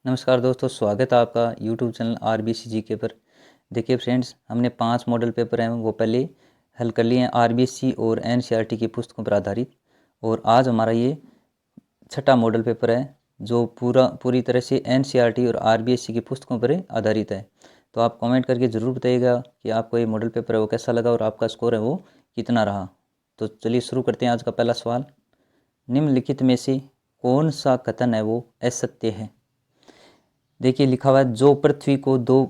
नमस्कार दोस्तों, स्वागत है आपका यूट्यूब चैनल आरबीएससी जीके पर। देखिए फ्रेंड्स, हमने 5 मॉडल पेपर हैं वो पहले हल कर लिए हैं आरबीएससी और एनसीईआरटी की पुस्तकों पर आधारित। और आज हमारा ये छठा मॉडल पेपर है जो पूरी तरह से एनसीईआरटी और आरबीएससी की पुस्तकों पर आधारित है। तो आप कमेंट करके ज़रूर बताइएगा कि आपको ये मॉडल पेपर है वो कैसा लगा और आपका स्कोर है वो कितना रहा। तो चलिए शुरू करते हैं। आज का पहला सवाल, निम्नलिखित में से कौन सा कथन है वो असत्य है। देखिए लिखा हुआ है, जो पृथ्वी को 2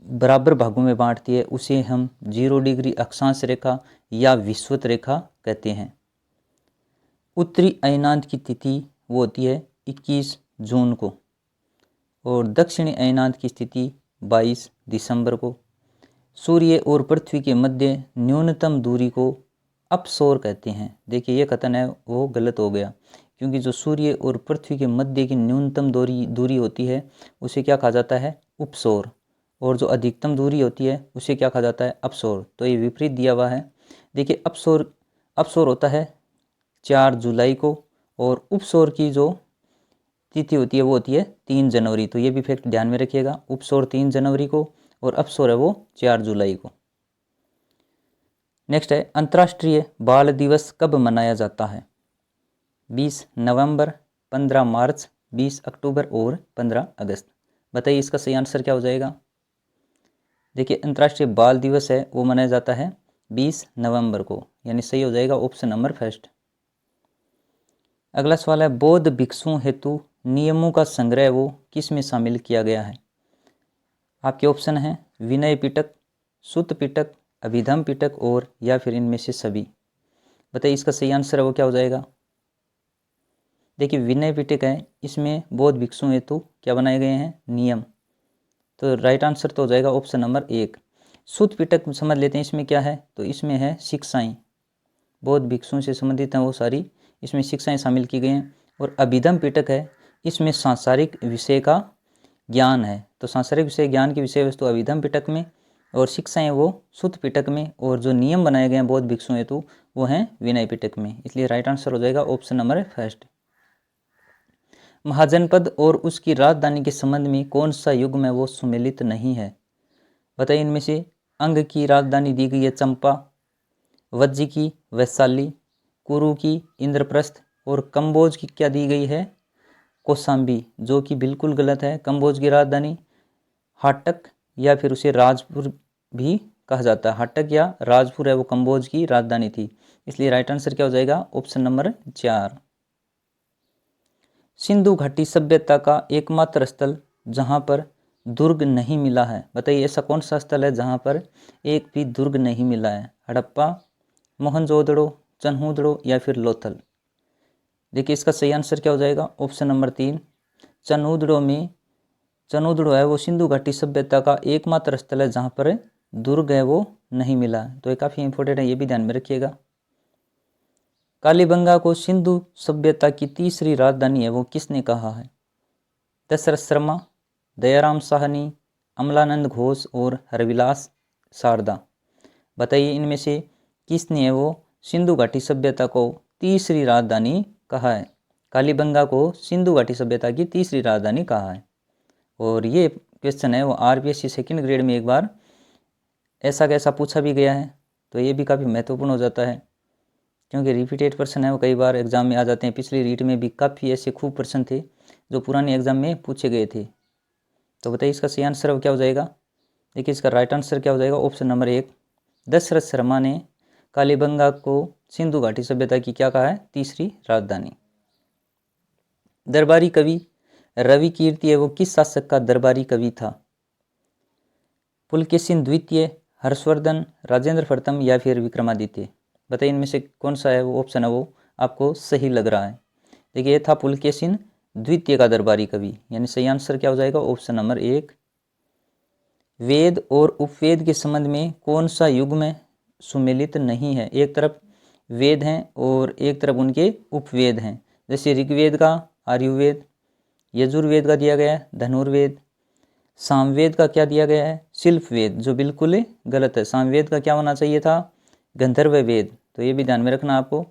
बराबर भागों में बांटती है उसे हम 0 डिग्री अक्षांश रेखा या विषुवत रेखा कहते हैं। उत्तरी अयनांत की तिथि वो होती है 21 जून को और दक्षिणी अयनांत की स्थिति 22 दिसंबर को। सूर्य और पृथ्वी के मध्य न्यूनतम दूरी को अपसौर कहते हैं। देखिए ये कथन है वो गलत हो गया, क्योंकि जो सूर्य और पृथ्वी के मध्य की न्यूनतम दूरी होती है उसे क्या कहा जाता है, उपसौर। और जो अधिकतम दूरी होती है उसे क्या कहा जाता है, अपसौर। तो ये विपरीत दिया हुआ है। देखिए अपसौर होता है 4 जुलाई को और उपसौर की जो तिथि होती है वो होती है 3 जनवरी। तो ये भी फैक्ट ध्यान में रखिएगा, उपसौर 3 जनवरी को और अपसौर है वो 4 जुलाई को। नेक्स्ट है, अंतर्राष्ट्रीय बाल दिवस कब मनाया जाता है। 20 नवंबर, 15 मार्च, 20 अक्टूबर और 15 अगस्त। बताइए इसका सही आंसर क्या हो जाएगा। देखिए अंतर्राष्ट्रीय बाल दिवस है वो मनाया जाता है 20 नवंबर को, यानी सही हो जाएगा ऑप्शन नंबर फर्स्ट। अगला सवाल है, बौद्ध भिक्षुओं हेतु नियमों का संग्रह वो किस में शामिल किया गया है। आपके ऑप्शन हैं विनय पिटक, सुत्त पिटक, अभिधम पिटक और या फिर इनमें से सभी। बताइए इसका सही आंसर है वो क्या हो जाएगा। देखिए विनय पिटक है, इसमें बौद्ध भिक्षुओं हेतु क्या बनाए गए हैं, नियम। तो राइट आंसर तो हो जाएगा ऑप्शन नंबर 1। सुत्त पिटक समझ लेते हैं इसमें क्या है, तो इसमें है शिक्षाएं, बौद्ध भिक्षुओं से संबंधित हैं वो सारी, इसमें शिक्षाएं शामिल की गई हैं। और अभिधम पिटक है, इसमें सांसारिक विषय का ज्ञान है। तो सांसारिक विषय ज्ञान की विषय वस्तु अभिधम पिटक में और शिक्षाएं वो सुत्त पिटक में, और जो नियम बनाए गए हैं बौद्ध भिक्षुओं हेतु वो हैं विनय पिटक में। इसलिए राइट आंसर हो जाएगा ऑप्शन नंबर फर्स्ट। महाजनपद और उसकी राजधानी के संबंध में कौन सा युग्म है वो सुमेलित नहीं है। बताइए इनमें से अंग की राजधानी दी गई है चंपा, वज्जी की वैशाली, कुरु की इंद्रप्रस्थ और कंबोज की क्या दी गई है, कौशाम्बी, जो कि बिल्कुल गलत है। कंबोज की राजधानी हाटक या फिर उसे राजपुर भी कहा जाता है। हाटक या राजपुर है वो कंबोज की राजधानी थी। इसलिए राइट आंसर क्या हो जाएगा ऑप्शन नंबर 4। सिंधु घाटी सभ्यता का एकमात्र स्थल जहां पर दुर्ग नहीं मिला है। बताइए ऐसा कौन सा स्थल है जहां पर एक भी दुर्ग नहीं मिला है। हड़प्पा, मोहनजोदड़ो, चन्हूदड़ो या फिर लोथल। देखिए इसका सही आंसर क्या हो जाएगा ऑप्शन नंबर 3। चन्हूदड़ो है वो सिंधु घाटी सभ्यता का एकमात्र स्थल है जहां पर दुर्ग है वो नहीं मिला है। तो ये काफ़ी इंपॉर्टेंट है, ये भी ध्यान में रखिएगा। कालीबंगा को सिंधु सभ्यता की तीसरी राजधानी है वो किसने कहा है। दशरथ शर्मा, दयाराम साहनी, अमलानंद घोष और हरविलास शारदा। बताइए इनमें से किसने है वो सिंधु घाटी सभ्यता को तीसरी राजधानी कहा है। कालीबंगा को सिंधु घाटी सभ्यता की तीसरी राजधानी कहा है। और ये क्वेश्चन है वो आरबीएससी सेकंड ग्रेड में एक बार ऐसा कैसा पूछा भी गया है। तो ये भी काफ़ी महत्वपूर्ण हो जाता है, क्योंकि रिपीटेड प्रश्न है वो कई बार एग्जाम में आ जाते हैं। पिछली रीट में भी काफ़ी ऐसे खूब प्रश्न थे जो पुराने एग्जाम में पूछे गए थे। तो बताइए इसका सही आंसर क्या हो जाएगा। देखिए इसका राइट आंसर क्या हो जाएगा ऑप्शन नंबर 1। दशरथ शर्मा ने कालीबंगा को सिंधु घाटी सभ्यता की क्या कहा है, तीसरी राजधानी। दरबारी कवि रवि कीर्ति है वो किस शासक का दरबारी कवि था। पुलकेशिन द्वितीय, हर्षवर्धन, राजेंद्र प्रथम या फिर विक्रमादित्य। बताइए इनमें से कौन सा है वो ऑप्शन है वो आपको सही लग रहा है। देखिए ये था पुलकेशिन द्वितीय का दरबारी कवि, यानी सही आंसर क्या हो जाएगा ऑप्शन नंबर 1। वेद और उपवेद के संबंध में कौन सा युग्म सुमेलित नहीं है। एक तरफ वेद हैं और एक तरफ उनके उपवेद हैं। जैसे ऋग्वेद का आयुर्वेद, यजुर्वेद का दिया गया है धनुर्वेद, सामवेद का क्या दिया गया है, शिल्पवेद, जो बिल्कुल गलत है। सामवेद का क्या होना चाहिए था, गंधर्व वेद। तो ये भी ध्यान में रखना आपको,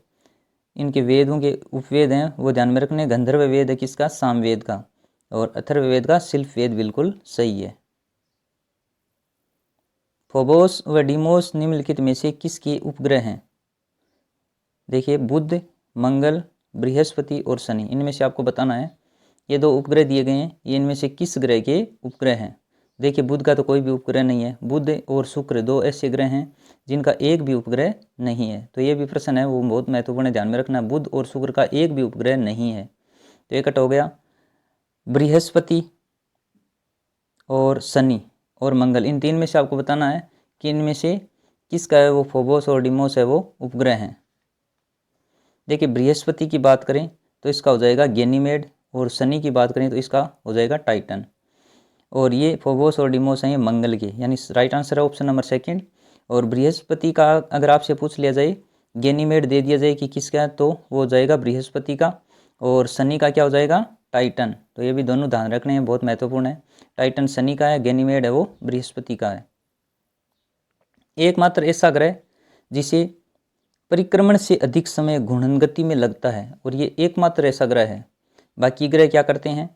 इनके वेदों के उपवेद हैं वो ध्यान में रखने। गंधर्व वेद है किसका, सामवेद का। और अथर्ववेद का शिल्पवेद बिल्कुल सही है। फोबोस व डीमोस निम्नलिखित में से किसके उपग्रह हैं? देखिए बुध, मंगल, बृहस्पति और शनि, इनमें से आपको बताना है। ये दो उपग्रह दिए गए हैं, ये इनमें से किस ग्रह के उपग्रह हैं? देखिए बुध का तो कोई भी उपग्रह नहीं है। बुध और शुक्र दो ऐसे ग्रह हैं जिनका एक भी उपग्रह नहीं है। तो ये भी प्रश्न है वो बहुत महत्वपूर्ण है, ध्यान में रखना। बुध और शुक्र का एक भी उपग्रह नहीं है। तो एक कट हो गया। बृहस्पति और शनि और मंगल, इन तीन में से आपको बताना है कि इनमें से किसका है वो फोबोस और डिमोस है वो उपग्रह हैं। देखिए बृहस्पति की बात करें तो इसका हो जाएगा गैनीमेड, और शनि की बात करें तो इसका हो जाएगा टाइटन। और ये फोबोस और डिमोस हैं ये मंगल के, यानी राइट आंसर है ऑप्शन नंबर सेकंड। और बृहस्पति का अगर आपसे पूछ लिया जाए, गैनीमेड दे दिया जाए कि किसका है, तो वो हो जाएगा बृहस्पति का। और शनि का क्या हो जाएगा? टाइटन। तो ये भी दोनों ध्यान रखने हैं, बहुत महत्वपूर्ण है। टाइटन शनि का है, गैनीमेड है वो बृहस्पति का है। एकमात्र ऐसा ग्रह जिसे परिक्रमण से अधिक समय घूर्णन गति में लगता है, और ये एकमात्र ऐसा ग्रह है। बाकी ग्रह क्या करते हैं,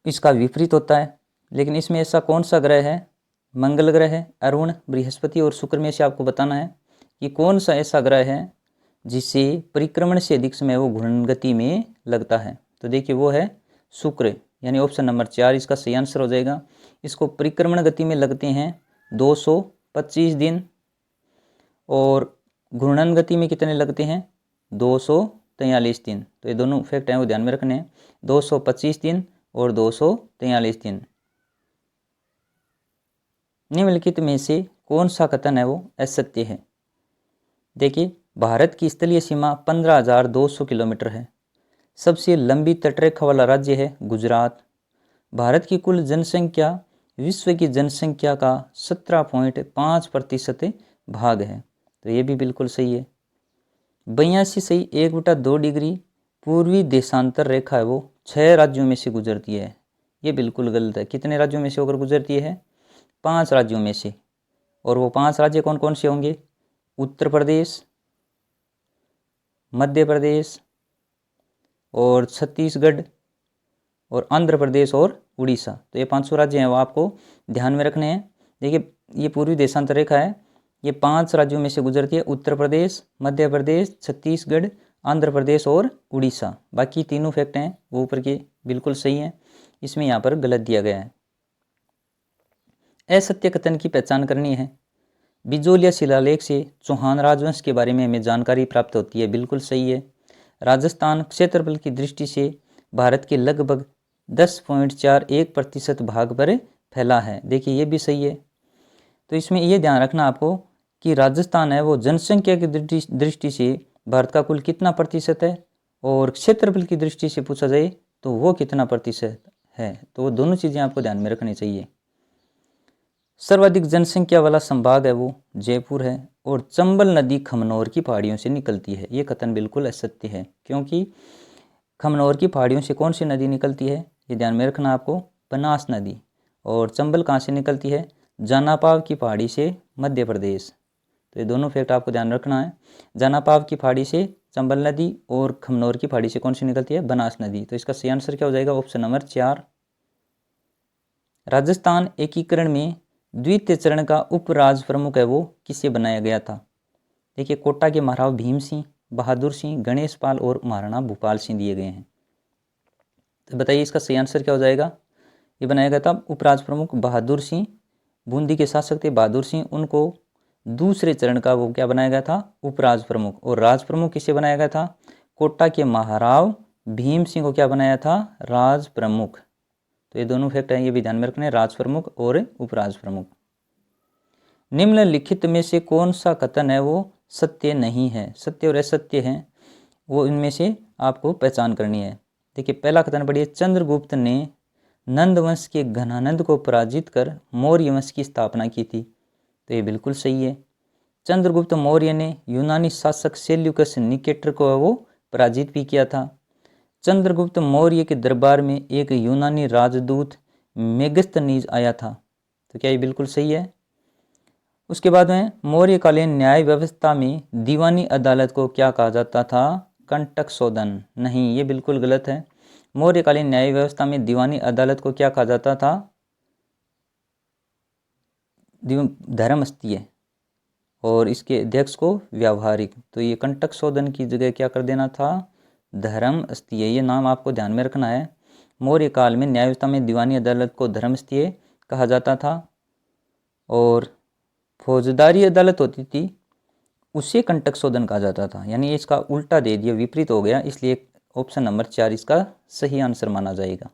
इसका विपरीत होता है। लेकिन इसमें ऐसा कौन सा ग्रह है? मंगल ग्रह है, अरुण, बृहस्पति और शुक्र में से आपको बताना है कि कौन सा ऐसा ग्रह है जिसे परिक्रमण से अधिक समय वो घूर्णन गति में लगता है। तो देखिए वो है शुक्र, यानी ऑप्शन नंबर 4 इसका सही आंसर हो जाएगा। इसको परिक्रमण गति में लगते हैं 225 दिन, और घूर्णन गति में कितने लगते हैं? 243 दिन। तो ये दोनों फैक्ट हैं वो ध्यान में रखने हैं, 225 दिन और 243 दिन। निम्नलिखित में से कौन सा कथन है वो असत्य है? देखिए भारत की स्थलीय सीमा 15,200 किलोमीटर है। सबसे लंबी तटरेखा वाला राज्य है गुजरात। भारत की कुल जनसंख्या विश्व की जनसंख्या का 17.5% भाग है। तो ये भी बिल्कुल सही है। 82 सही 1/2 डिग्री पूर्वी देशांतर रेखा है वो 6 राज्यों में से गुजरती है। ये बिल्कुल गलत है। कितने राज्यों में से होकर गुजरती है? 5 राज्यों में से। और वो 5 राज्य कौन कौन से होंगे? उत्तर प्रदेश, मध्य प्रदेश और छत्तीसगढ़ और आंध्र प्रदेश और उड़ीसा। तो ये 500 राज्य हैं वो आपको ध्यान में रखने हैं। देखिए ये पूर्वी देशांतर रेखा है, ये 5 राज्यों में से गुजरती है, उत्तर प्रदेश, मध्य प्रदेश, छत्तीसगढ़, आंध्र प्रदेश और उड़ीसा। बाकी तीनों फैक्ट हैं वो ऊपर के बिल्कुल सही हैं, इसमें यहाँ पर गलत दिया गया है। असत्य कथन की पहचान करनी है। बिजोलिया शिलालेख से चौहान राजवंश के बारे में हमें जानकारी प्राप्त होती है, बिल्कुल सही है। राजस्थान क्षेत्रफल की दृष्टि से भारत के लगभग 10.41% भाग पर फैला है। देखिए ये भी सही है। तो इसमें ये ध्यान रखना आपको कि राजस्थान है वो जनसंख्या की दृष्टि से भारत का कुल कितना प्रतिशत है, और क्षेत्रफल की दृष्टि से पूछा जाए तो वो कितना प्रतिशत है। तो वो दोनों चीज़ें आपको ध्यान में रखनी चाहिए। सर्वाधिक जनसंख्या वाला संभाग है वो जयपुर है, और चंबल नदी खमनौर की पहाड़ियों से निकलती है। ये कथन बिल्कुल असत्य है, क्योंकि खमनौर की पहाड़ियों से कौन सी नदी निकलती है? ये ध्यान में रखना आपको, बनास नदी। और चंबल कहाँ से निकलती है? जानापाव की पहाड़ी से, मध्य प्रदेश। तो ये दोनों फैक्ट आपको ध्यान रखना है। जानापाव की पहाड़ी से चंबल नदी, और खमनौर की पहाड़ी से कौन सी निकलती है? बनास नदी। तो इसका सही आंसर क्या हो जाएगा? Option number 4। राजस्थान एकीकरण में द्वितीय चरण का उपराज प्रमुख है वो किसे बनाया गया था? देखिए कोटा के महाराव भीम सिंह, बहादुर सिंह, गणेश पाल और महाराणा भूपाल सिंह दिए गए हैं। तो बताइए इसका सही आंसर क्या हो जाएगा? ये बनाया गया था उपराज प्रमुख बहादुर सिंह। बूंदी के शासक थे बहादुर सिंह, उनको दूसरे चरण का वो क्या बनाया गया था? उपराज प्रमुख। और राज प्रमुख किसे बनाया गया था? कोटा के महाराव भीम सिंह को क्या बनाया था? राज प्रमुख। तो ये दोनों फैक्ट हैं, ये भी ध्यान में रखने, राज प्रमुख और उपराज प्रमुख। निम्नलिखित में से कौन सा कथन है वो सत्य नहीं है? सत्य और असत्य हैं वो इनमें से आपको पहचान करनी है। देखिए पहला कथन पढ़िए, चंद्रगुप्त ने नंद वंश के घनानंद को पराजित कर मौर्य वंश की स्थापना की थी। तो ये बिल्कुल सही है। चंद्रगुप्त मौर्य ने यूनानी शासक सेल्यूकस निकेटर को वो पराजित भी किया था। चंद्रगुप्त मौर्य के दरबार में एक यूनानी राजदूत मेगस्थनीज आया था। तो क्या ये बिल्कुल सही है? उसके बाद में मौर्यकालीन न्याय व्यवस्था में दीवानी अदालत को क्या कहा जाता था? कंटक शोधन। नहीं, ये बिल्कुल गलत है। मौर्यकालीन न्याय व्यवस्था में दीवानी अदालत को क्या कहा जाता था? धर्मस्थीय, और इसके अध्यक्ष को व्यावहारिक। तो ये कंटक शोधन की जगह क्या कर देना था? धर्मस्थीय। ये नाम आपको ध्यान में रखना है। मौर्य काल में न्याय व्यवस्था में दीवानी अदालत को धर्मस्थीय कहा जाता था, और फौजदारी अदालत होती थी उसे कंटक शोधन कहा जाता था। यानी इसका उल्टा दे दिया, विपरीत हो गया, इसलिए ऑप्शन नंबर 4 इसका सही आंसर माना जाएगा।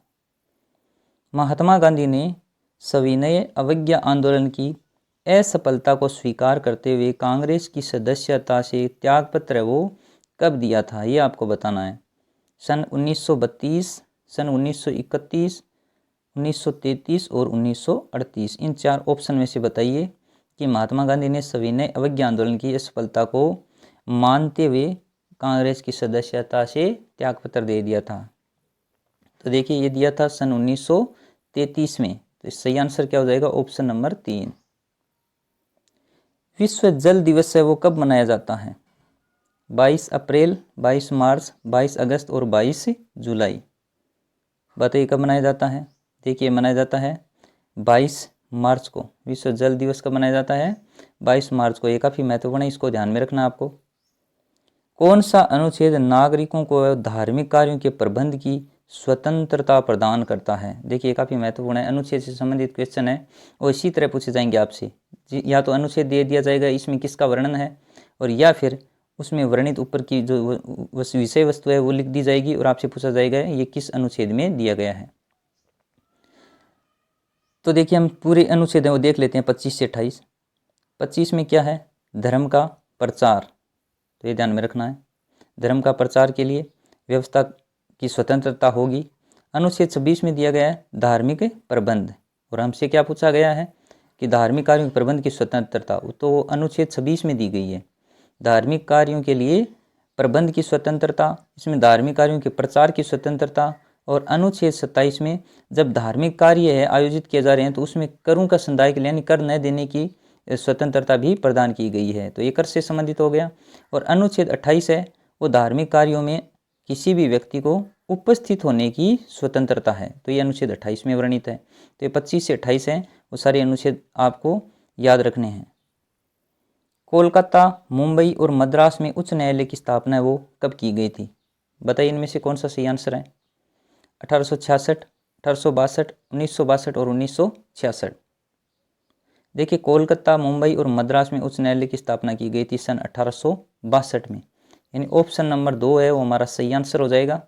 महात्मा गांधी ने सविनय अवज्ञा आंदोलन की असफलता को स्वीकार करते हुए कांग्रेस की सदस्यता से त्यागपत्र वो कब दिया था? ये आपको बताना है। सन 1932, सन 1931, 1933 और 1938। इन 4 ऑप्शन में से बताइए कि महात्मा गांधी ने सविनय अवज्ञा आंदोलन की असफलता को मानते हुए कांग्रेस की सदस्यता से त्यागपत्र दे दिया था। तो देखिए ये दिया था सन 1933 में। तो सही आंसर क्या हो जाएगा? Option number 3। विश्व जल दिवस है वो कब मनाया जाता है? 22 अप्रैल, 22 मार्च, 22 अगस्त और 22 जुलाई। बताइए कब मनाया जाता है? देखिए मनाया जाता है 22 मार्च को। विश्व जल दिवस कब मनाया जाता है? 22 मार्च को। ये काफ़ी महत्वपूर्ण है, इसको ध्यान में रखना आपको। कौन सा अनुच्छेद नागरिकों को धार्मिक कार्यों के प्रबंध की स्वतंत्रता प्रदान करता है? देखिए काफ़ी महत्वपूर्ण है, अनुच्छेद से संबंधित क्वेश्चन है और इसी तरह पूछे जाएंगे आपसे। या तो अनुच्छेद दे दिया जाएगा इसमें किसका वर्णन है, और या फिर उसमें वर्णित ऊपर की जो विषय वस्तु है वो लिख दी जाएगी और आपसे पूछा जाएगा ये किस अनुच्छेद में दिया गया है। तो देखिए हम पूरे अनुच्छेद है वो देख लेते हैं 25 से 28। 25 में क्या है? धर्म का प्रचार। तो ये ध्यान में रखना है, धर्म का प्रचार के लिए व्यवस्था की स्वतंत्रता होगी। अनुच्छेद 26 में दिया गया है धार्मिक प्रबंध, और हमसे क्या पूछा गया है कि धार्मिक कार्यों के प्रबंध की स्वतंत्रता, तो अनुच्छेद 26 में दी गई है धार्मिक कार्यों के लिए प्रबंध की स्वतंत्रता, इसमें धार्मिक कार्यों के प्रचार की स्वतंत्रता। और अनुच्छेद 27 में जब धार्मिक कार्य है आयोजित किए जा रहे हैं तो उसमें करों का संदाय के लिए यानी कर न देने की स्वतंत्रता भी प्रदान की गई है। तो ये कर से संबंधित हो गया। और अनुच्छेद 28 है वो धार्मिक कार्यों में किसी भी व्यक्ति को उपस्थित होने की स्वतंत्रता है। तो ये अनुच्छेद 28 में वर्णित है। तो ये 25 से 28 है, वो सारे अनुच्छेद आपको याद रखने हैं। कोलकाता, मुंबई और मद्रास में उच्च न्यायालय की स्थापना वो कब की गई थी? बताइए इनमें से कौन सा सही आंसर है? 1866, 1862, 1962 और 1966। देखिए कोलकाता, मुंबई और मद्रास में उच्च न्यायालय की स्थापना की गई थी सन 1862 में। यानी ऑप्शन नंबर 2 है वो हमारा सही आंसर हो जाएगा।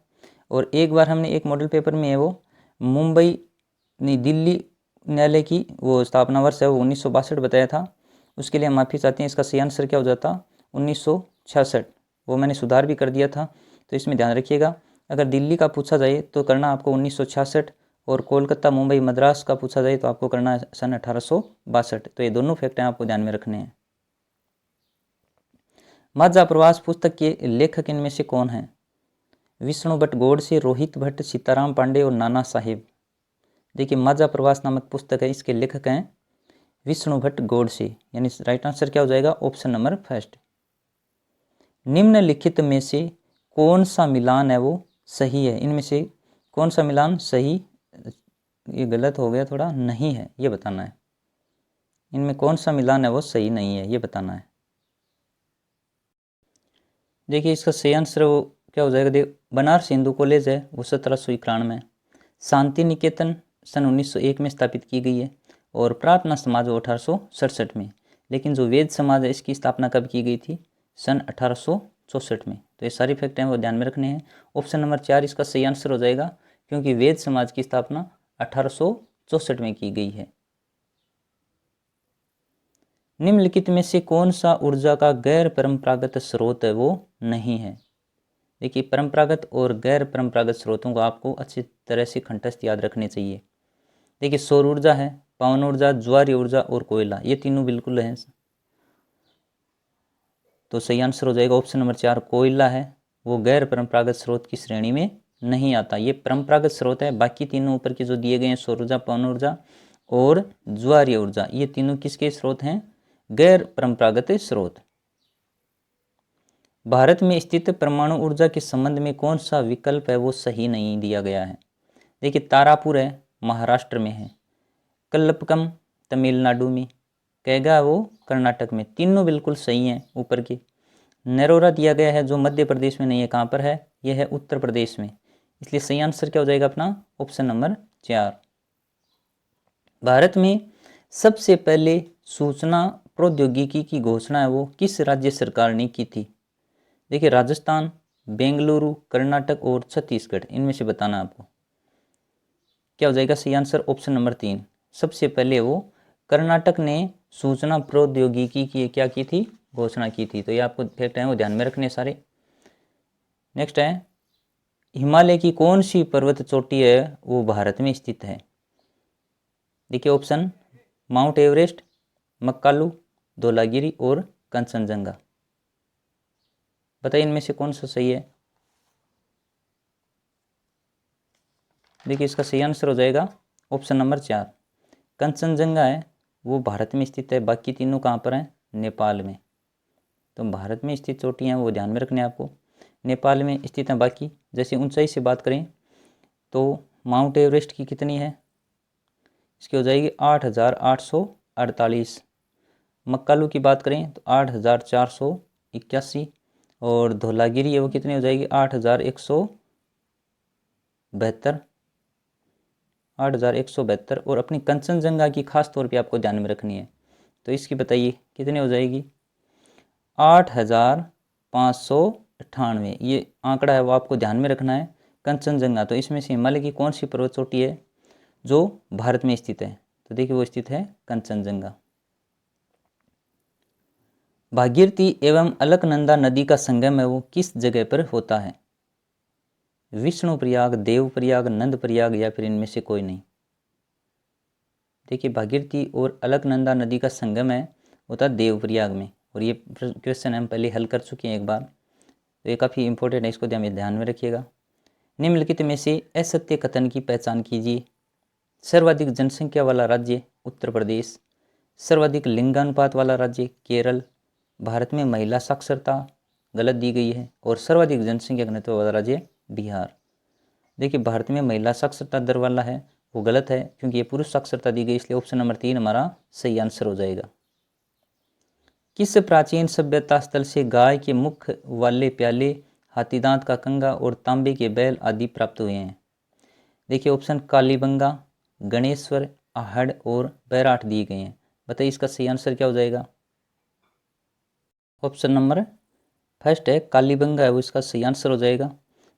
और एक बार हमने एक मॉडल पेपर में है वो मुंबई दिल्ली न्यायालय की वो स्थापना वर्ष है वो 1962 बताया था, उसके लिए हम माफ़ी चाहते हैं। इसका सही आंसर क्या हो जाता? 1966। वो मैंने सुधार भी कर दिया था, तो इसमें ध्यान रखिएगा। अगर दिल्ली का पूछा जाए तो करना आपको 1966, और कोलकाता, मुंबई, मद्रास का पूछा जाए तो आपको करना है सन 1862। तो ये दोनों फैक्ट हैं आपको ध्यान में रखने हैं। माझा प्रवास पुस्तक के लेखक इनमें से कौन है? विष्णु भट्ट गोडसे, रोहित भट्ट, सीताराम पांडे और नाना साहेब। देखिए माझा प्रवास नामक पुस्तक है, इसके लेखक हैं विष्णु भट्ट गोडसे। यानी राइट आंसर क्या हो जाएगा? Option number 1। निम्नलिखित में से कौन सा मिलान है वो सही है? इनमें से कौन सा मिलान सही, ये गलत हो गया थोड़ा, नहीं है, ये बताना है। इनमें कौन सा मिलान है वो सही नहीं है, ये बताना है। देखिए इसका सही आंसर वो क्या हो जाएगा? बनारस हिंदू कॉलेज है वो 1791 में, शांति निकेतन सन 1901 में स्थापित की गई है, और प्रार्थना समाज वो 1867 में। लेकिन जो वेद समाज है इसकी स्थापना कब की गई थी? सन 1864 में। तो ये सारी फैक्ट हैं वो ध्यान में रखने हैं। ऑप्शन नंबर 4 इसका सही आंसर हो जाएगा, क्योंकि वेद समाज की स्थापना 1864 में की गई है। निम्नलिखित में से कौन सा ऊर्जा का गैर परंपरागत स्रोत है वो नहीं है? देखिए परंपरागत और गैर परंपरागत स्रोतों को आपको अच्छी तरह से कंठस्थ याद रखने चाहिए। देखिए सौर ऊर्जा है, पवन ऊर्जा, ज्वारीय ऊर्जा और कोयला, ये तीनों बिल्कुल हैं। तो सही आंसर हो जाएगा ऑप्शन नंबर 4 कोयला है, वो गैर परंपरागत स्रोत की श्रेणी में नहीं आता। ये परंपरागत स्रोत है, बाकी तीनों ऊपर के जो दिए गए हैं सौर ऊर्जा, पवन ऊर्जा और ज्वारीय ऊर्जा, ये तीनों किसके स्रोत हैं? गैर परंपरागत स्रोत। भारत में स्थित परमाणु ऊर्जा के संबंध में कौन सा विकल्प है वो सही नहीं दिया गया है। देखिए तारापुर है महाराष्ट्र में है, कल्लपकम तमिलनाडु में, कैगा वो कर्नाटक में। तीनों बिल्कुल सही हैं ऊपर की। नरोरा दिया गया है जो मध्य प्रदेश में नहीं है, कहाँ पर है, यह है उत्तर प्रदेश में। इसलिए सही आंसर क्या हो जाएगा अपना ऑप्शन नंबर 4। भारत में सबसे पहले सूचना प्रौद्योगिकी की घोषणा है वो किस राज्य सरकार ने की थी। देखिए राजस्थान, बेंगलुरु, कर्नाटक और छत्तीसगढ़, इनमें से बताना आपको क्या हो जाएगा सही आंसर ऑप्शन नंबर 3। सबसे पहले वो कर्नाटक ने सूचना प्रौद्योगिकी की क्या की थी, घोषणा की थी। तो ये आपको फैक्ट है वो ध्यान में रखने सारे। नेक्स्ट है हिमालय की कौन सी पर्वत चोटी है वो भारत में स्थित है। देखिए ऑप्शन माउंट एवरेस्ट, मक्कालू, धौलागिरी और कंचनजंगा। बताइए इनमें से कौन सा सही है। देखिए इसका सही आंसर हो जाएगा ऑप्शन नंबर 4। कंचनजंगा है वो भारत में स्थित है, बाकी तीनों कहाँ पर हैं, नेपाल में। तो भारत में स्थित चोटियाँ वो ध्यान में रखने आपको, नेपाल में स्थित हैं बाकी। जैसे ऊंचाई से बात करें तो माउंट एवरेस्ट की कितनी है, इसकी हो जाएगी 8,848। मक्कालू की बात करें तो 8,481 और धौलागिरी है वो कितनी हो जाएगी 8,172 8,172। और अपनी कंचनजंगा की खास तौर पे आपको ध्यान में रखनी है, तो इसकी बताइए कितनी हो जाएगी 8,598। ये आंकड़ा है वो आपको ध्यान में रखना है। कंचनजंगा तो इसमें से हिमालय की कौन सी पर्वत चोटी है जो भारत में स्थित है, तो देखिए वो स्थित है कंचनजंगा। भागीरथी एवं अलकनंदा नदी का संगम है वो किस जगह पर होता है। विष्णु प्रयाग, देव प्रयाग, नंद प्रयाग या फिर इनमें से कोई नहीं। देखिए भागीरथी और अलकनंदा नदी का संगम है होता है देव प्रयाग में, और ये क्वेश्चन हम पहले हल कर चुके हैं एक बार, तो ये काफ़ी इंपॉर्टेंट है, इसको ध्यान में रखिएगा। निम्नलिखित में से असत्य कथन की पहचान कीजिए। सर्वाधिक जनसंख्या वाला राज्य उत्तर प्रदेश, सर्वाधिक लिंगानुपात वाला राज्य केरल, भारत में महिला साक्षरता गलत दी गई है, और सर्वाधिक जनसंख्या घनत्व वाला राज्य बिहार। देखिए भारत में महिला साक्षरता दर वाला है वो गलत है, क्योंकि ये पुरुष साक्षरता दी गई, इसलिए ऑप्शन नंबर 3 हमारा सही आंसर हो जाएगा। किस प्राचीन सभ्यता स्थल से गाय के मुख वाले प्याले, हाथीदांत का कंगा और तांबे के बैल आदि प्राप्त हुए हैं। देखिए ऑप्शन कालीबंगा, गणेश्वर, आहड़ और बैराठ दिए गए हैं। बताइए इसका सही आंसर क्या हो जाएगा। ऑप्शन नंबर फर्स्ट है कालीबंगा है वो इसका सही आंसर हो जाएगा।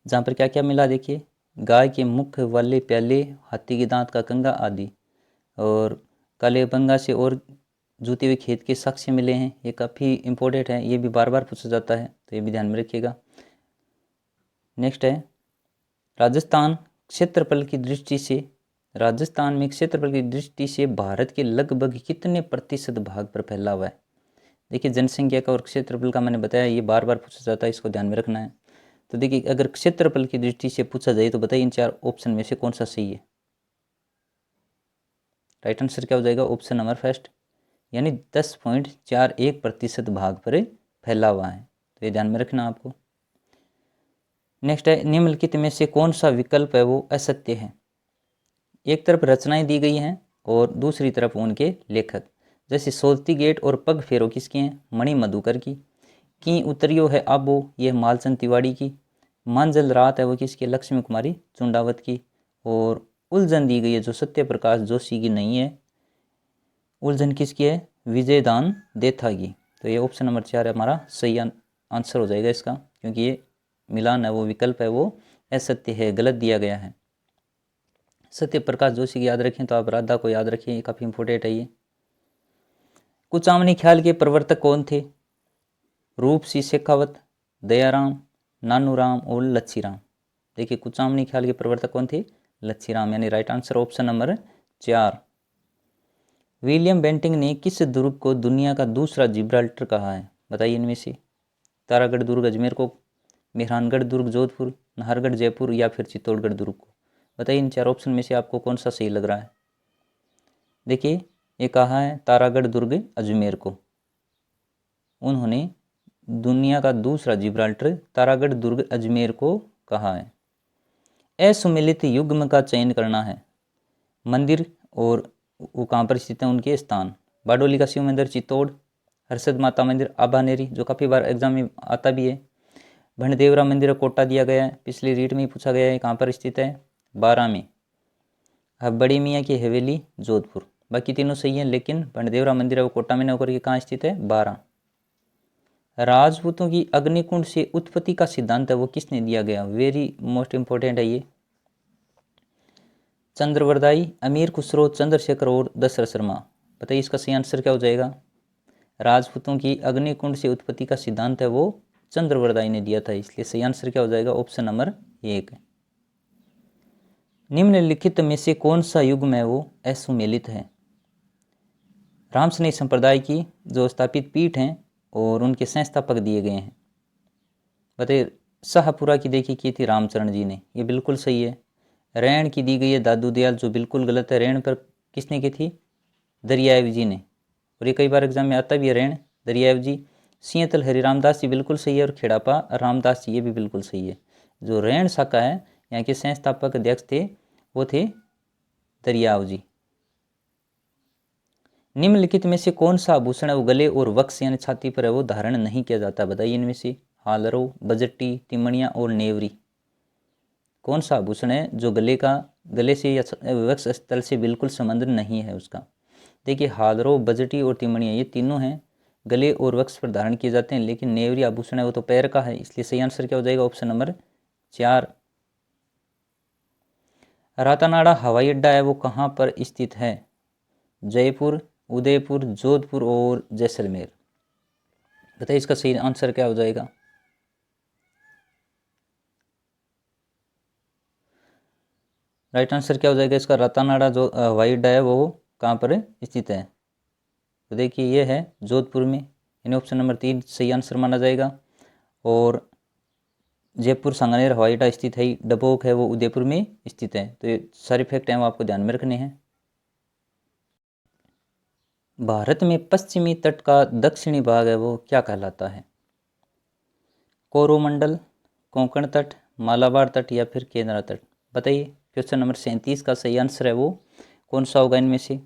जहाँ पर क्या क्या मिला देखिए, गाय के मुख वाले प्याले, हाथी के दांत का कंगा आदि, और कालीबंगा से और जूते हुए खेत के साक्ष्य मिले हैं। ये काफ़ी इंपॉर्टेंट है, ये भी बार बार पूछा जाता है, तो ये भी ध्यान में रखिएगा। नेक्स्ट है राजस्थान क्षेत्रफल की दृष्टि से, राजस्थान में क्षेत्रफल की दृष्टि से भारत के लगभग कितने प्रतिशत भाग पर फैला हुआ है। देखिए जनसंख्या का और क्षेत्रफल का मैंने बताया ये बार बार पूछा जाता है, इसको ध्यान में रखना है। तो देखिए अगर क्षेत्रफल की दृष्टि से पूछा जाए तो बताइए इन 4 ऑप्शन में से कौन सा सही है। राइट आंसर क्या हो जाएगा ऑप्शन नंबर फर्स्ट, यानी 10.41% भाग पर फैला हुआ है, तो ये ध्यान में रखना आपको। नेक्स्ट है निम्नलिखित में से कौन सा विकल्प है वो असत्य है। एक तरफ रचनाएं दी गई हैं और दूसरी तरफ उनके लेखक। जैसे सोलती गेट और पग फेरो किसकी हैं, मणि मधुकर की उतरियो है आबो, यह मालचंद तिवाड़ी की। मांझल रात है वो किसकी, लक्ष्मी कुमारी चुंडावत की। और उलझन दी गई है जो सत्य प्रकाश जोशी की नहीं है, उलझन किसकी है, विजयदान देथा की। तो ये ऑप्शन नंबर 4 हमारा सही आंसर हो जाएगा इसका, क्योंकि ये मिलान है वो विकल्प है वो असत्य है, गलत दिया गया है। सत्य प्रकाश जोशी की याद रखें तो आप राधा को याद रखिए, काफ़ी इंपॉर्टेंट है ये। कुचामनी ख्याल के प्रवर्तक कौन थे। रूप सी शेखावत, दयाराम, नानूराम और लच्छीराम। देखिए कुचामनी ख्याल के प्रवर्तक कौन थे, लच्छीराम, यानी right answer option number 4। William Bentinck ने किस दुर्ग को दुनिया का दूसरा जिब्राल्टर कहा है। बताइए इनमें से, तारागढ़ दुर्ग अजमेर को, मेहरानगढ़ दुर्ग जोधपुर, नाहरगढ़ जयपुर या फिर चित्तौड़गढ़ दुर्ग को। बताइए इन 4 ऑप्शन में से आपको कौन सा सही लग रहा है। देखिए ये कहा है तारागढ़ दुर्ग अजमेर को, उन्होंने दुनिया का दूसरा जिब्राल्टर तारागढ़ दुर्ग अजमेर को कहा है। असुमेलित युग्म का चयन करना है। मंदिर और वो कहाँ पर स्थित है, उनके स्थान। बारडोली का शिव मंदिर चित्तौड़। हर्षद माता मंदिर आभानेरी, जो काफ़ी बार एग्जाम में आता भी है। भंडदेवरा मंदिर कोटा दिया गया है, पिछली रीट में ही पूछा गया है, कहाँ पर स्थित है, बारा में। अब बड़ी मियाँ की हवेली जोधपुर। बाकी तीनों सही हैं, लेकिन भंडदेवरा मंदिर है वो कोटा में न होकर के कहाँ स्थित है, बारा। राजपूतों की अग्निकुंड से उत्पत्ति का सिद्धांत है वो किसने दिया गया, वेरी मोस्ट इंपॉर्टेंट है ये। चंद्रवरदाई, अमीर खुसरो, चंद्रशेखर और दशरथ शर्मा। बताइए इसका सही आंसर क्या हो जाएगा। राजपूतों की अग्निकुंड से उत्पत्ति का सिद्धांत है वो चंद्रवरदाई ने दिया था, इसलिए सही आंसर क्या हो जाएगा, ऑप्शन नंबर 1। निम्नलिखित में से कौन सा युग्म है वो असुमेलित है। रामसनेही संप्रदाय की जो स्थापित पीठ हैं और उनके संस्थापक दिए गए हैं। बताइए शाहपुरा की देखी की थी रामचरण जी ने, ये बिल्कुल सही है। रैण की दी गई है दादू दयाल, जो बिल्कुल गलत है। रैण पर किसने की थी, दरियाव जी ने, और ये कई बार एग्जाम में आता भी है रैण दरियाव जी। सिंहतल हरिराम दास जी बिल्कुल सही है, और खेड़ापा रामदास जी ये भी बिल्कुल सही है। जो रैण शाखा है यहाँ के संस्थापक अध्यक्ष थे वो थे दरियाव जी। निम्नलिखित में से कौन सा आभूषण है वो गले और वक्स यानी छाती पर है वो धारण नहीं किया जाता। बताइए इनमें से। हालरो, बजट्टी, तिमणिया और नेवरी। कौन सा आभूषण है जो गले से या वक्स स्थल से बिल्कुल संबंध नहीं है उसका। देखिए हालरो, बजटी और तिमणिया ये तीनों हैं गले और वक्स पर धारण किए जाते हैं, लेकिन नेवरी आभूषण है वो तो पैर का है, इसलिए सही आंसर क्या हो जाएगा, ऑप्शन नंबर 4। रातानाड़ा हवाई अड्डा है वो कहाँ पर स्थित है, जयपुर, उदयपुर, जोधपुर और जैसलमेर। बताइए इसका सही आंसर क्या हो जाएगा। राइट आंसर क्या हो जाएगा इसका, रातानाड़ा जो हवाई अड्डा है वो कहाँ पर स्थित है। तो देखिए ये है जोधपुर में, यानी ऑप्शन नंबर 3 सही आंसर माना जाएगा। और जयपुर सांगानेर हवाई अड्डा स्थित है, डबोक है वो उदयपुर में स्थित है। तो ये सारे फैक्ट हैं वो आपको ध्यान में रखने हैं। भारत में पश्चिमी तट का दक्षिणी भाग है वो क्या कहलाता है, कोरोमंडल, कोंकण तट, मालाबार तट या फिर केंद्रा तट। बताइए क्वेश्चन नंबर 37 का सही आंसर है वो कौन सा होगा इनमें से।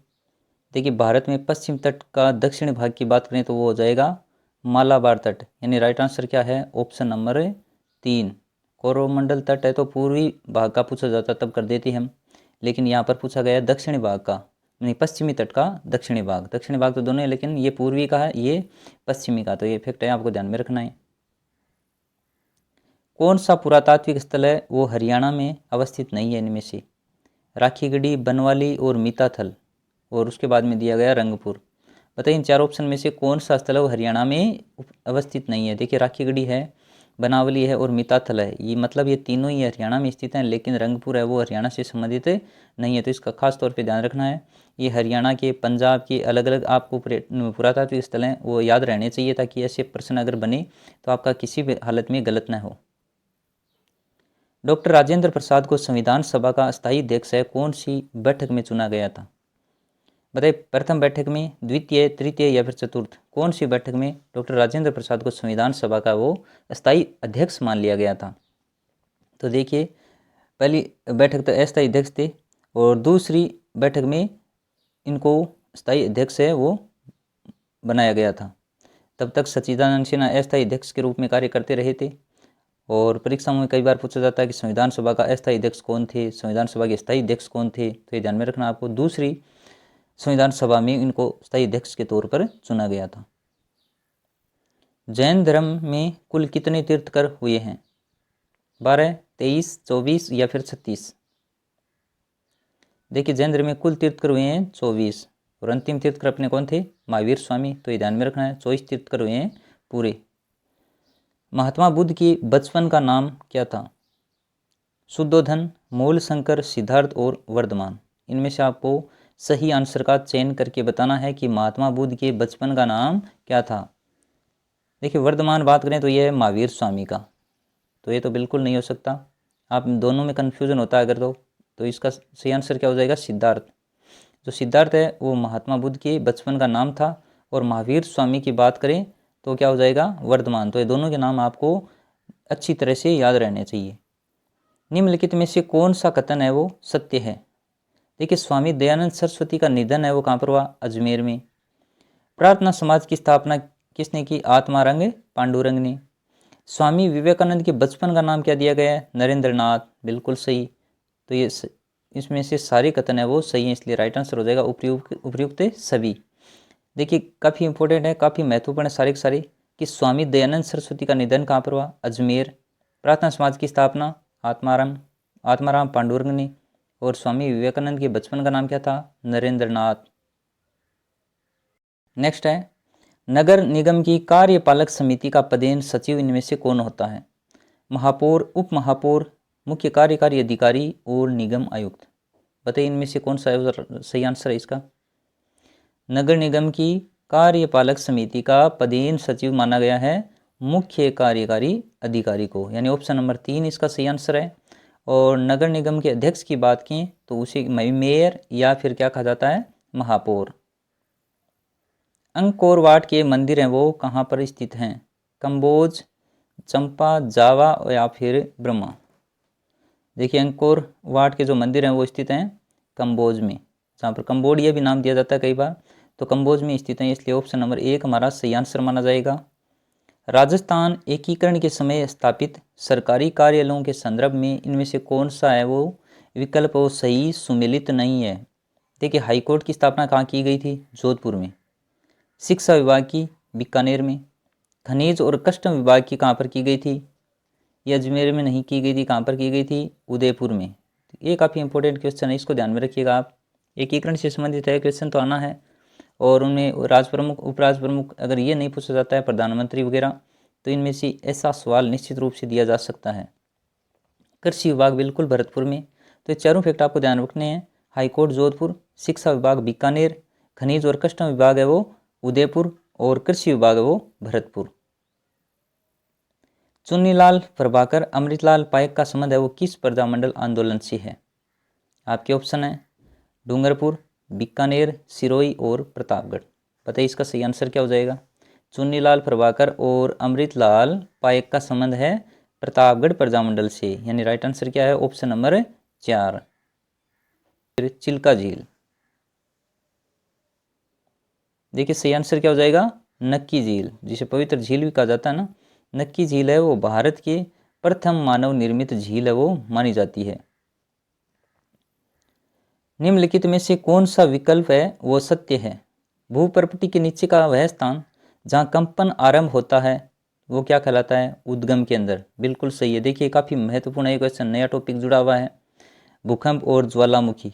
देखिए भारत में पश्चिम तट का दक्षिणी भाग की बात करें तो वो हो जाएगा मालाबार तट, यानी राइट आंसर क्या है, ऑप्शन नंबर 3। कोरोमंडल तट है तो पूर्वी भाग का पूछा जाता तब कर देते हम, लेकिन यहाँ पर पूछा गया दक्षिणी भाग का, नहीं पश्चिमी तट का दक्षिणी भाग। दक्षिणी भाग तो दोनों है, लेकिन ये पूर्वी का है ये पश्चिमी का, तो ये फैक्ट है आपको ध्यान में रखना है। कौन सा पुरातात्विक स्थल है वो हरियाणा में अवस्थित नहीं है इनमें से, राखीगढ़ी, बनवाली और मीताथल, और उसके बाद में दिया गया रंगपुर। बताइए इन चार ऑप्शन में से कौन सा स्थल है वो हरियाणा में अवस्थित नहीं है। देखिए राखीगढ़ी है, बनावली है और मीताथल है, ये मतलब ये तीनों ही हरियाणा में स्थित हैं, लेकिन रंगपुर है वो हरियाणा से संबंधित नहीं है, तो इसका खास तौर पे ध्यान रखना है। ये हरियाणा के, पंजाब के अलग अलग आपको पुरातात्विक स्थल हैं वो याद रहने चाहिए, ताकि ऐसे प्रश्न अगर बने तो आपका किसी भी हालत में गलत न हो। डॉक्टर राजेंद्र प्रसाद को संविधान सभा का अस्थायी अध्यक्ष है कौन सी बैठक में चुना गया था। बताइए प्रथम बैठक में, द्वितीय, तृतीय या फिर चतुर्थ, कौन सी बैठक में डॉक्टर राजेंद्र प्रसाद को संविधान सभा का वो अस्थायी अध्यक्ष मान लिया गया था। तो देखिए पहली बैठक तो अस्थायी अध्यक्ष थे, और दूसरी बैठक में इनको स्थायी अध्यक्ष है वो बनाया गया था। तब तक सच्चिदानंद सिन्हा अस्थायी अध्यक्ष के रूप में कार्य करते रहे थे। और परीक्षाओं में कई बार पूछा जाता है कि संविधान सभा का अस्थायी अध्यक्ष कौन थे, संविधान सभा के स्थायी अध्यक्ष कौन थे, तो ये ध्यान में रखना आपको। दूसरी संविधान सभा में इनको स्थायी अध्यक्ष के तौर पर चुना गया था। जैन धर्म में कुल कितने तीर्थंकर हुए हैं, 12, 23, 24 या फिर 36। देखिए जैन धर्म में कुल तीर्थंकर हुए हैं 24, और अंतिम तीर्थंकर अपने कौन थे, महावीर स्वामी, तो ये ध्यान में रखना है। 24 तीर्थंकर हुए हैं पूरे। महात्मा बुद्ध की बचपन का नाम क्या था, शुद्धोधन, मूलशंकर, सिद्धार्थ और वर्धमान। इनमें से आपको सही आंसर का चयन करके बताना है कि महात्मा बुद्ध के बचपन का नाम क्या था। देखिए वर्धमान बात करें तो यह है महावीर स्वामी का, तो ये तो बिल्कुल नहीं हो सकता। आप दोनों में कन्फ्यूजन होता है अगर तो इसका सही आंसर क्या हो जाएगा, सिद्धार्थ। जो सिद्धार्थ है वो महात्मा बुद्ध के बचपन का नाम था। और महावीर स्वामी की बात करें तो क्या हो जाएगा वर्धमान। तो ये दोनों के नाम आपको अच्छी तरह से याद रहने चाहिए। निम्नलिखित में से कौन सा कथन है वो सत्य है। देखिए स्वामी दयानंद सरस्वती का निधन है वो कहाँ पर हुआ, अजमेर में। प्रार्थना समाज की स्थापना किसने की, आत्मारंग पांडुरंग ने। स्वामी विवेकानंद के बचपन का नाम क्या दिया गया है, नरेंद्र नाथ, बिल्कुल सही। तो ये इसमें से सारे कथन है वो सही है, इसलिए राइट आंसर हो जाएगा उपयुक्त सभी। देखिए काफ़ी इंपॉर्टेंट है, काफ़ी महत्वपूर्ण है सारे के सारे, कि स्वामी दयानंद सरस्वती का निधन कहाँ पर हुआ, अजमेर। प्रार्थना समाज की स्थापना आत्माराम पांडुरंग ने। और स्वामी विवेकानंद के बचपन का नाम क्या था, नरेंद्र नाथ। नेक्स्ट है, नगर निगम की कार्यपालक समिति का पदेन सचिव इनमें से कौन होता है, महापौर, उप महापौर, मुख्य कार्यकारी अधिकारी और निगम आयुक्त। बताइए इनमें से कौन सा सही आंसर है इसका। नगर निगम की कार्यपालक समिति का पदेन सचिव माना गया है मुख्य कार्यकारी अधिकारी को, यानी ऑप्शन नंबर 3 इसका सही आंसर है। और नगर निगम के अध्यक्ष की बात की तो उसे मेयर या फिर क्या कहा जाता है, महापौर। अंकोर वाट के मंदिर हैं वो कहाँ पर स्थित हैं, कंबोज, चंपा, जावा या फिर ब्रह्मा। देखिए अंकोर वाट के जो मंदिर हैं वो स्थित हैं कंबोज में, जहाँ पर कंबोडिया भी नाम दिया जाता है कई बार, तो कंबोज में स्थित हैं, इसलिए ऑप्शन नंबर 1 हमारा सही आंसर माना जाएगा। राजस्थान एकीकरण के समय स्थापित सरकारी कार्यालयों के संदर्भ में इनमें से कौन सा है वो विकल्प वो सही सुमेलित नहीं है। देखिए हाईकोर्ट की स्थापना कहाँ की गई थी, जोधपुर में। शिक्षा विभाग की बीकानेर में। खनिज और कस्टम विभाग की कहाँ पर की गई थी, ये अजमेर में नहीं की गई थी, कहाँ पर की गई थी, उदयपुर में। ये काफ़ी इंपॉर्टेंट क्वेश्चन है, इसको ध्यान में रखिएगा आप। एकीकरण से संबंधित है क्वेश्चन तो आना है। और उनमें राज प्रमुख, उपराज प्रमुख अगर ये नहीं पूछा जाता है, प्रधानमंत्री वगैरह, तो इनमें से ऐसा सवाल निश्चित रूप से दिया जा सकता है। कृषि विभाग बिल्कुल भरतपुर में। तो ये चारों फैक्ट आपको ध्यान रखने हैं, हाईकोर्ट जोधपुर, शिक्षा विभाग बीकानेर, खनिज और कस्टम विभाग है वो उदयपुर, और कृषि विभाग है वो भरतपुर। चुन्नीलाल प्रभाकर अमृतलाल पायक का संबंध है वो किस प्रजामंडल आंदोलन से है। आपके ऑप्शन है डूंगरपुर, बीकानेर, सिरोही और प्रतापगढ़। बताइए इसका सही आंसर क्या हो जाएगा। चुन्नीलाल प्रभाकर और अमृतलाल पायक का संबंध है प्रतापगढ़ प्रजामंडल से, यानी राइट आंसर क्या है, ऑप्शन नंबर 4 चिल्का झील। देखिए सही आंसर क्या हो जाएगा, नक्की झील, जिसे पवित्र झील भी कहा जाता है ना। नक्की झील है वो भारत के प्रथम मानव निर्मित झील है वो मानी जाती है। निम्नलिखित में से कौन सा विकल्प है वो सत्य है, भूप्रपटी के नीचे का वह स्थान जहां कंपन आरंभ होता है वो क्या कहलाता है, उद्गम के अंदर। बिल्कुल सही है। देखिए काफ़ी महत्वपूर्ण है क्वेश्चन, नया टॉपिक जुड़ा हुआ है, भूकंप और ज्वालामुखी,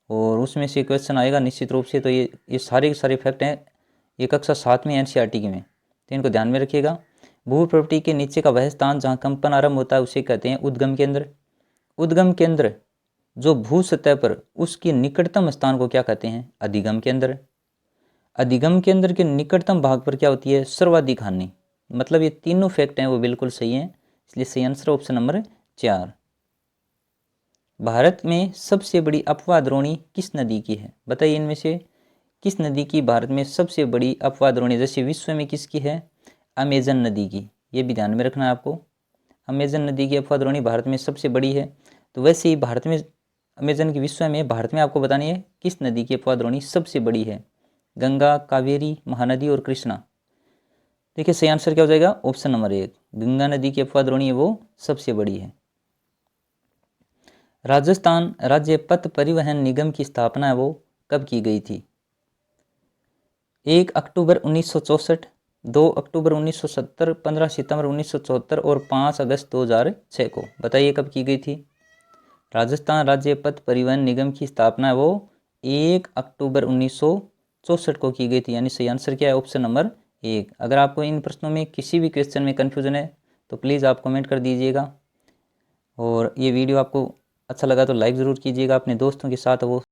और उसमें से क्वेश्चन आएगा निश्चित रूप से। तो ये सारे के सारे फैक्ट हैं, ये कक्षा 7 में एनसीईआरटी की में, तो इनको ध्यान में रखिएगा। भूप्रपटी के नीचे का वह स्थान जहाँ कंपन आरंभ होता है उसे कहते हैं उद्गम केंद्र। उद्गम केंद्र जो भू सतह पर उसके निकटतम स्थान को क्या कहते हैं, अधिगम केंद्र। अधिगम केंद्र के निकटतम भाग पर क्या होती है, सर्वाधिक हानि। मतलब ये तीनों फैक्ट हैं वो बिल्कुल सही हैं, इसलिए सही आंसर ऑप्शन नंबर 4। भारत में सबसे बड़ी अपवाह द्रोणी किस नदी की है, बताइए इनमें से किस नदी की भारत में सबसे बड़ी अपवाह द्रोणी, जैसे विश्व में किसकी है, अमेजन नदी की। ये भी ध्यान में रखना है आपको, अमेजन नदी की अपवाह द्रोणी भारत में सबसे बड़ी है। तो वैसे ही भारत में अमेजन की विश्व में, भारत में आपको बतानी है किस नदी की अपवाह द्रोणी सबसे बड़ी है, गंगा, कावेरी, महानदी और कृष्णा। देखिए सही आंसर क्या हो जाएगा, ऑप्शन नंबर 1 गंगा नदी की अपवाह द्रोणी है वो सबसे बड़ी है। राजस्थान राज्य पथ परिवहन निगम की स्थापना है वो कब की गई थी, 1 अक्टूबर 1964, 2 अक्टूबर 1970, 15 सितंबर 1974 और 5 अगस्त 2006 को। बताइए कब की गई थी। राजस्थान राज्य पथ परिवहन निगम की स्थापना है वो 1 अक्टूबर 1964 को की गई थी, यानी सही आंसर क्या है, ऑप्शन नंबर 1। अगर आपको इन प्रश्नों में किसी भी क्वेश्चन में कन्फ्यूजन है तो प्लीज़ आप कमेंट कर दीजिएगा। और ये वीडियो आपको अच्छा लगा तो लाइक ज़रूर कीजिएगा, अपने दोस्तों के साथ वो